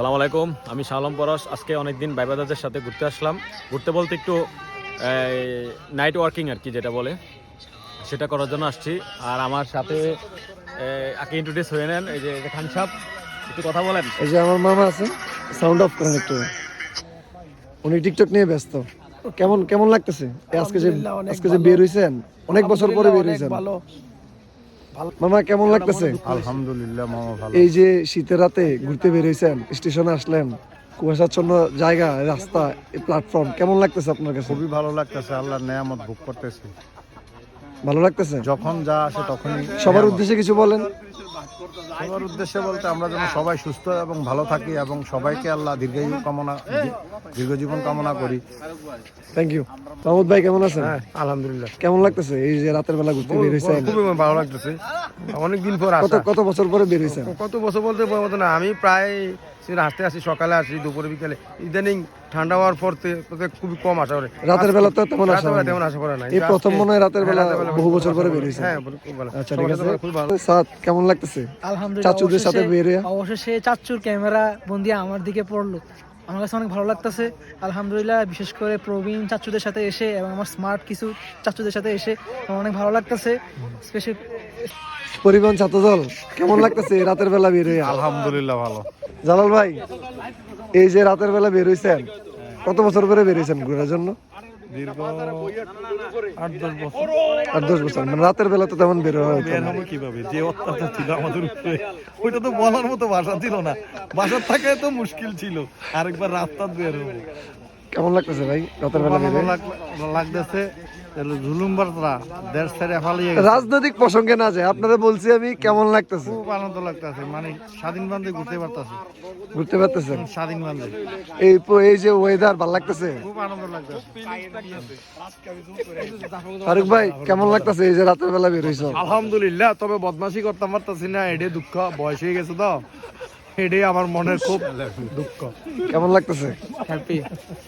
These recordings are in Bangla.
আসসালামু আলাইকুম, আমি শাহ আলম পরশ। আজকে অনেকদিন ভাইবাদারদের সাথে ঘুরতে আসলাম। ঘুরতে বলতে একটু নাইট ওয়ার্কিং আর কি যেটা বলে, সেটা করার জন্য আসছি। আর আমার সাথে আগে ইন্ট্রোডিউস হয়ে নেন, এই যে খান সাহেব, একটু কথা বলেন। এই যে আমার মামা আছে, সাউন্ড অফ করেন একটু, উনি টিকটক নিয়ে ব্যস্ত। কেমন কেমন লাগতেছে আজকে যে বের হইছেন, অনেক বছর পরে বের হইছেন? মামা কেমন লাগতেছে? আলহামদুলিল্লাহ মামা ভালো। এই যে শীতের রাতে ঘুরতে বের হইছেন, স্টেশনে আসলেন, কুয়াশাচ্ছন্ন জায়গা, রাস্তা, প্ল্যাটফর্ম, কেমন লাগতেছে আপনার কাছে? খুবই ভালো লাগতেছে, আল্লাহর নেয়ামত ভোগ করতেছি। ভালো লাগতেছে? যখন যা আসে তখনই সবার উদ্দেশ্যে কিছু বলেন। সবার উদ্দেশ্যে বলতে আমরা যেন সবাই সুস্থ এবং ভালো থাকি এবং সবাইকে আল্লাহ দীর্ঘ জীবন কামনা করি। Thank you. মাহমুদ ভাই কেমন আছেন? আলহামদুলিল্লাহ কেমন লাগতেছে এই যে রাতের বেলা ঘুরতে বের হইছেন? খুবই ভালো লাগতেছে, অনেকদিন পর কত কত বছর পরে বের হইছেন? কত বছর বলতে পারবো না, আমি প্রায় আসতে আসি, সকালে আসি, দুপুরে বিকেলে। ইদানিং ঠান্ডা হওয়ার পর খুবই কম আসা করে। রাতের বেলা তো তেমন আসা হয় না। তেমন আসা করে না। এই প্রথম মনে হয় রাতের বেলা বহু বছর পরে বের হইছেন। হ্যাঁ, খুব ভালো। আচ্ছা, ঠিক আছে। খুব ভালো। সাদ কেমন লাগতেছে আলহামদুলিল্লাহ, চাচুদের সাথে বের হয়ে? অবশেষে চাচুর ক্যামেরা বন্দি আমার দিকে পড়লো, আমার কাছে অনেক ভালো লাগতেছে। আলহামদুলিল্লাহ, বিশেষ করে প্রবীণ চাচুদের সাথে এসে এবং আমার স্মার্ট কিছু চাচুদের সাথে এসে আমার অনেক ভালো লাগতেছে। স্পেশাল পরিবহন ছাত্রদল কেমন লাগতেছে এই রাতের বেলা বের হয়ে? আলহামদুলিল্লাহ ভালো। জালাল ভাই, এই যে রাতের বেলা বের হইছেন, কত বছর পরে বের হইছেন ঘোরার জন্য? দীর্ঘ 8-10 বছর। 8-10 বছর। মানে রাতের বেলা তো তেমন বের হওয়া হতো না। কিভাবে যে অত্যাচার ছিল আমাদের উপরে, ওইটা তো বলার মতো ভাষা ছিল না। বাসার থাকা তো মুশকিল ছিল, আরেকবার রাস্তা বের হবো। কেমন লাগতেছে ভাই রাতের বেলা বের হয়ে? লাগতেছে জুলুমবাররা দেশ ছেড়ে পালিয়ে গেছে। রাজনৈতিক প্রসঙ্গে না যায়, আপনারা বলছি আমি কেমন লাগতেছে? খুব আনন্দ লাগতেছে, মানে স্বাধীন বান্ধে ঘুরতে পারতেছে। ঘুরতে পারতেছেন? স্বাধীন বান্ধে এই যে ওয়েদার ভালো লাগতেছে? খুব আনন্দ লাগতেছে। ফারুক ভাই কেমন লাগতেছে এই যে রাতের বেলা বের হইছো? আলহামদুলিল্লাহ, তবে বদমাশি করতে পারতাছি না, এডে দুঃখ, বয়স হয়ে গেছে তো, এটাই আমার মনের খুব দুঃখ। কেমন লাগতেছে? হ্যাপি।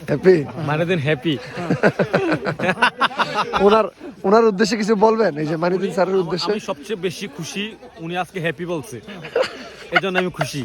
হ্যাপি? মানিদিন হ্যাপি। ওনার উদ্দেশ্যে কিছু বলবেন, এই যে মানিদিন স্যারের উদ্দেশ্যে? আমি সবচেয়ে বেশি খুশি, উনি আজকে হ্যাপি বলছে, এই জন্য আমি খুশি।